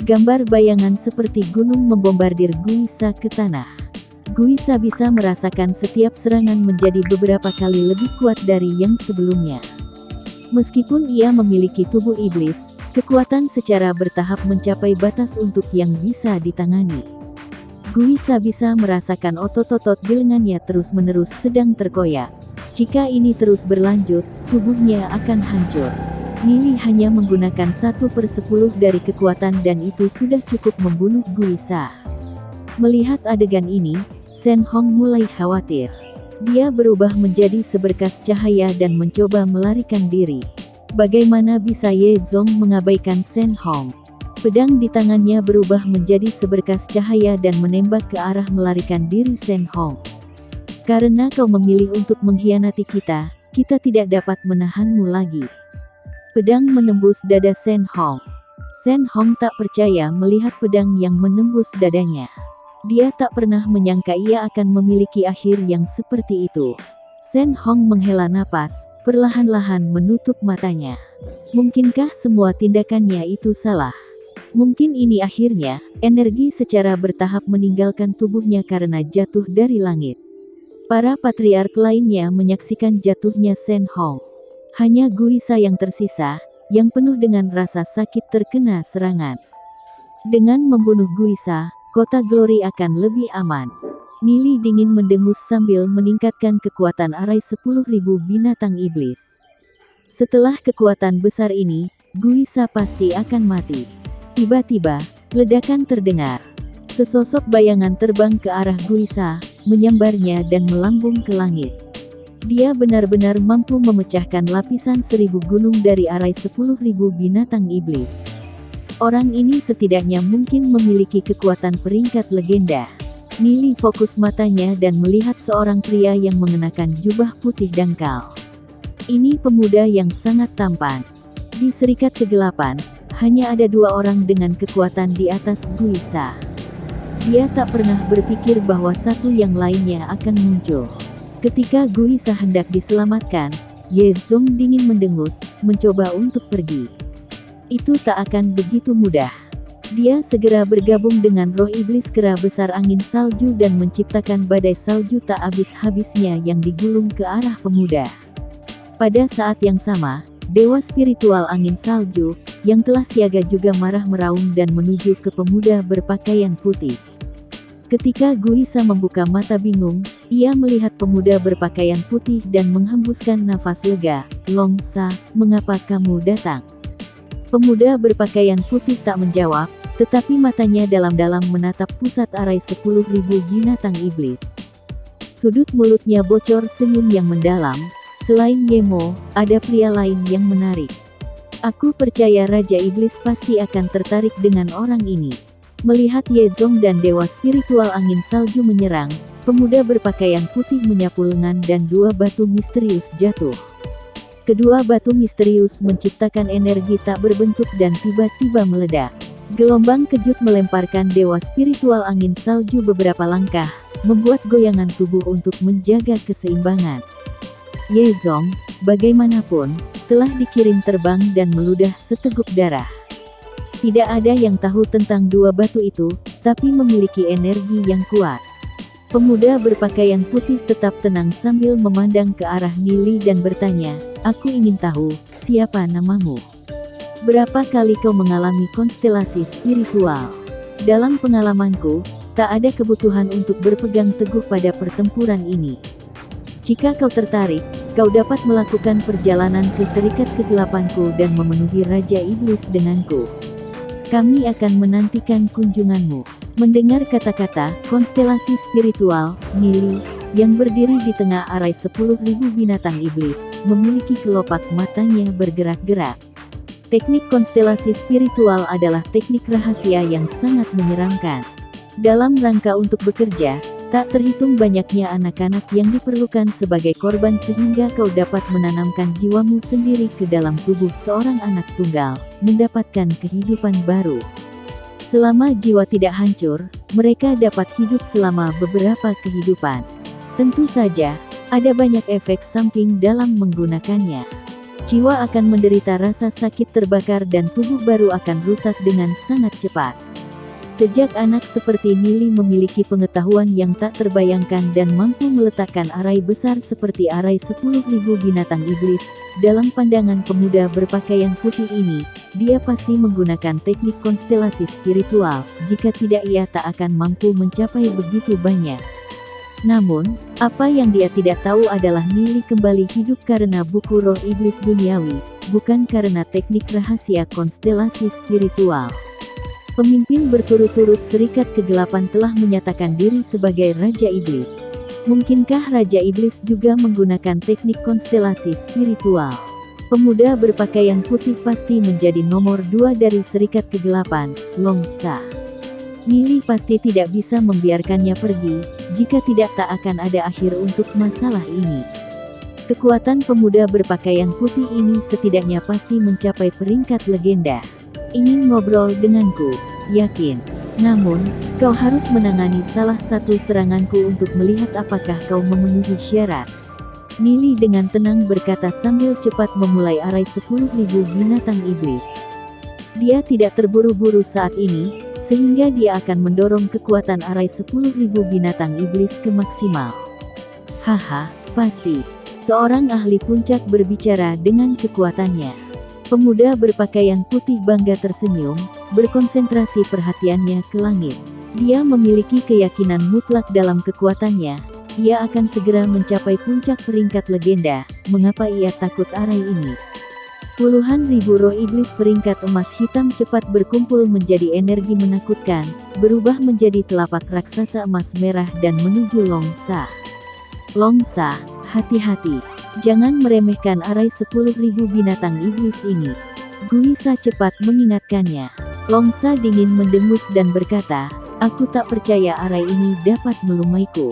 Gambar bayangan seperti gunung membombardir Guisa ke tanah. Guisa bisa merasakan setiap serangan menjadi beberapa kali lebih kuat dari yang sebelumnya. Meskipun ia memiliki tubuh iblis, kekuatan secara bertahap mencapai batas untuk yang bisa ditangani. Guisa bisa merasakan otot-otot di lengannya terus-menerus sedang terkoyak. Jika ini terus berlanjut, tubuhnya akan hancur. Nili hanya menggunakan 1/10 dari kekuatan dan itu sudah cukup membunuh Guisa. Melihat adegan ini, Shen Hong mulai khawatir. Dia berubah menjadi seberkas cahaya dan mencoba melarikan diri. Bagaimana bisa Ye Zong mengabaikan Shen Hong? Pedang di tangannya berubah menjadi seberkas cahaya dan menembak ke arah melarikan diri Shen Hong. Karena kau memilih untuk mengkhianati kita, kita tidak dapat menahanmu lagi. Pedang menembus dada Shen Hong. Shen Hong tak percaya melihat pedang yang menembus dadanya. Dia tak pernah menyangka ia akan memiliki akhir yang seperti itu. Shen Hong menghela napas, perlahan-lahan menutup matanya. Mungkinkah semua tindakannya itu salah? Mungkin ini akhirnya, energi secara bertahap meninggalkan tubuhnya karena jatuh dari langit. Para patriark lainnya menyaksikan jatuhnya Shen Hong. Hanya Guisa yang tersisa, yang penuh dengan rasa sakit terkena serangan. Dengan membunuh Guisa, kota Glory akan lebih aman. Nili dingin mendengus sambil meningkatkan kekuatan arai 10.000 binatang iblis. Setelah kekuatan besar ini, Guisa pasti akan mati. Tiba-tiba, ledakan terdengar. Sesosok bayangan terbang ke arah Guisa, menyambarnya dan melambung ke langit. Dia benar-benar mampu memecahkan lapisan 1000 gunung dari arai 10.000 binatang iblis. Orang ini setidaknya mungkin memiliki kekuatan peringkat legenda. Nili fokus matanya dan melihat seorang pria yang mengenakan jubah putih dangkal. Ini pemuda yang sangat tampan. Di serikat kegelapan, hanya ada 2 orang dengan kekuatan di atas Guisa. Dia tak pernah berpikir bahwa satu yang lainnya akan muncul. Ketika Guisa hendak diselamatkan, Ye Zong dingin mendengus, mencoba untuk pergi. Itu tak akan begitu mudah. Dia segera bergabung dengan roh iblis kera besar angin salju dan menciptakan badai salju tak habis-habisnya yang digulung ke arah pemuda. Pada saat yang sama, dewa spiritual angin salju, yang telah siaga juga marah meraung dan menuju ke pemuda berpakaian putih. Ketika Guisa membuka mata bingung, ia melihat pemuda berpakaian putih dan menghembuskan nafas lega. "Longsa, mengapa kamu datang?" Pemuda berpakaian putih tak menjawab, tetapi matanya dalam-dalam menatap pusat arai 10.000 binatang iblis. Sudut mulutnya bocor senyum yang mendalam. "Selain Yemo, ada pria lain yang menarik. Aku percaya Raja Iblis pasti akan tertarik dengan orang ini." Melihat Ye Zong dan dewa spiritual angin salju menyerang, pemuda berpakaian putih menyapu lengan dan 2 batu misterius jatuh. Kedua batu misterius menciptakan energi tak berbentuk dan tiba-tiba meledak. Gelombang kejut melemparkan dewa spiritual angin salju beberapa langkah, membuat goyangan tubuh untuk menjaga keseimbangan. Ye Zong, bagaimanapun, telah dikirim terbang dan meludah seteguk darah. Tidak ada yang tahu tentang 2 batu itu, tapi memiliki energi yang kuat. Pemuda berpakaian putih tetap tenang sambil memandang ke arah Nili dan bertanya, "Aku ingin tahu, siapa namamu? Berapa kali kau mengalami konstelasi spiritual?" "Dalam pengalamanku, tak ada kebutuhan untuk berpegang teguh pada pertempuran ini. Jika kau tertarik, kau dapat melakukan perjalanan ke serikat kegelapanku dan memenuhi Raja Iblis denganku. Kami akan menantikan kunjunganmu." Mendengar kata-kata konstelasi spiritual, Nili, yang berdiri di tengah arai 10.000 binatang iblis, memiliki kelopak matanya bergerak-gerak. Teknik konstelasi spiritual adalah teknik rahasia yang sangat menyeramkan. Dalam rangka untuk bekerja, tak terhitung banyaknya anak-anak yang diperlukan sebagai korban sehingga kau dapat menanamkan jiwamu sendiri ke dalam tubuh seorang anak tunggal, mendapatkan kehidupan baru. Selama jiwa tidak hancur, mereka dapat hidup selama beberapa kehidupan. Tentu saja, ada banyak efek samping dalam menggunakannya. Jiwa akan menderita rasa sakit terbakar dan tubuh baru akan rusak dengan sangat cepat. Sejak anak seperti Nili memiliki pengetahuan yang tak terbayangkan dan mampu meletakkan arai besar seperti arai 10.000 binatang iblis, dalam pandangan pemuda berpakaian putih ini, dia pasti menggunakan teknik konstelasi spiritual, jika tidak ia tak akan mampu mencapai begitu banyak. Namun, apa yang dia tidak tahu adalah Nili kembali hidup karena buku roh iblis duniawi, bukan karena teknik rahasia konstelasi spiritual. Pemimpin berturut-turut Serikat Kegelapan telah menyatakan diri sebagai Raja Iblis. Mungkinkah Raja Iblis juga menggunakan teknik konstelasi spiritual? Pemuda berpakaian putih pasti menjadi nomor 2 dari Serikat Kegelapan, Longsa. Nili pasti tidak bisa membiarkannya pergi, jika tidak tak akan ada akhir untuk masalah ini. Kekuatan pemuda berpakaian putih ini setidaknya pasti mencapai peringkat legenda. Ingin ngobrol denganku? Yakin. Namun, kau harus menangani salah satu seranganku untuk melihat apakah kau memenuhi syarat. Nili dengan tenang berkata sambil cepat memulai arai 10.000 binatang iblis. Dia tidak terburu-buru saat ini, sehingga dia akan mendorong kekuatan arai 10.000 binatang iblis ke maksimal. Haha, pasti. Seorang ahli puncak berbicara dengan kekuatannya. Pemuda berpakaian putih bangga tersenyum, berkonsentrasi perhatiannya ke langit. Dia memiliki keyakinan mutlak dalam kekuatannya. Ia akan segera mencapai puncak peringkat legenda. Mengapa ia takut arai ini? Puluhan ribu roh iblis peringkat emas hitam cepat berkumpul menjadi energi menakutkan, berubah menjadi telapak raksasa emas merah dan menuju Longsa. Longsa, hati-hati. Jangan meremehkan arai 10.000 binatang iblis ini. Guisa cepat mengingatkannya. Longsa dingin mendengus dan berkata, aku tak percaya arai ini dapat melumaiku.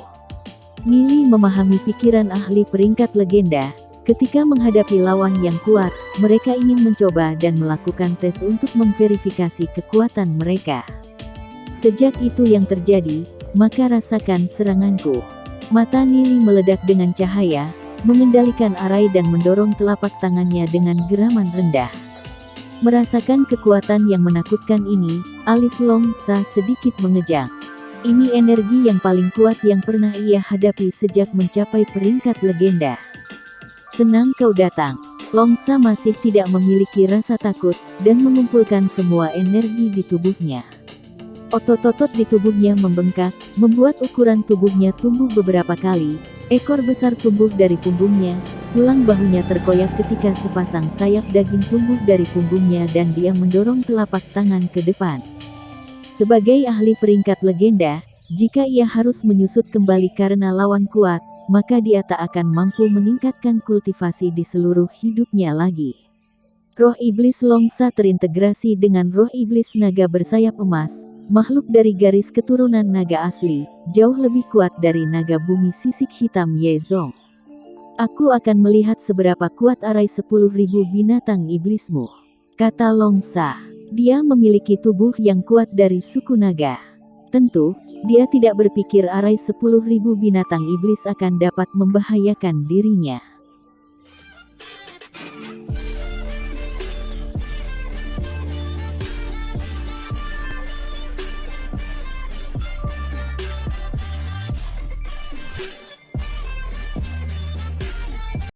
Nili memahami pikiran ahli peringkat legenda. Ketika menghadapi lawan yang kuat, mereka ingin mencoba dan melakukan tes untuk memverifikasi kekuatan mereka. Sejak itu yang terjadi, maka rasakan seranganku. Mata Nili meledak dengan cahaya, mengendalikan arai dan mendorong telapak tangannya dengan geraman rendah. Merasakan kekuatan yang menakutkan ini, alis Longsa sedikit mengejang. Ini energi yang paling kuat yang pernah ia hadapi sejak mencapai peringkat legenda. Senang kau datang. Longsa masih tidak memiliki rasa takut, dan mengumpulkan semua energi di tubuhnya. Otot-otot di tubuhnya membengkak, membuat ukuran tubuhnya tumbuh beberapa kali. Ekor besar tumbuh dari punggungnya, tulang bahunya terkoyak ketika sepasang sayap daging tumbuh dari punggungnya dan dia mendorong telapak tangan ke depan. Sebagai ahli peringkat legenda, jika ia harus menyusut kembali karena lawan kuat, maka dia tak akan mampu meningkatkan kultivasi di seluruh hidupnya lagi. Roh iblis Longsa terintegrasi dengan roh iblis naga bersayap emas, makhluk dari garis keturunan naga asli, jauh lebih kuat dari naga bumi sisik hitam Yezong. Aku akan melihat seberapa kuat arai 10.000 binatang iblismu, kata Longsa. Dia memiliki tubuh yang kuat dari suku naga. Tentu, dia tidak berpikir arai 10.000 binatang iblis akan dapat membahayakan dirinya.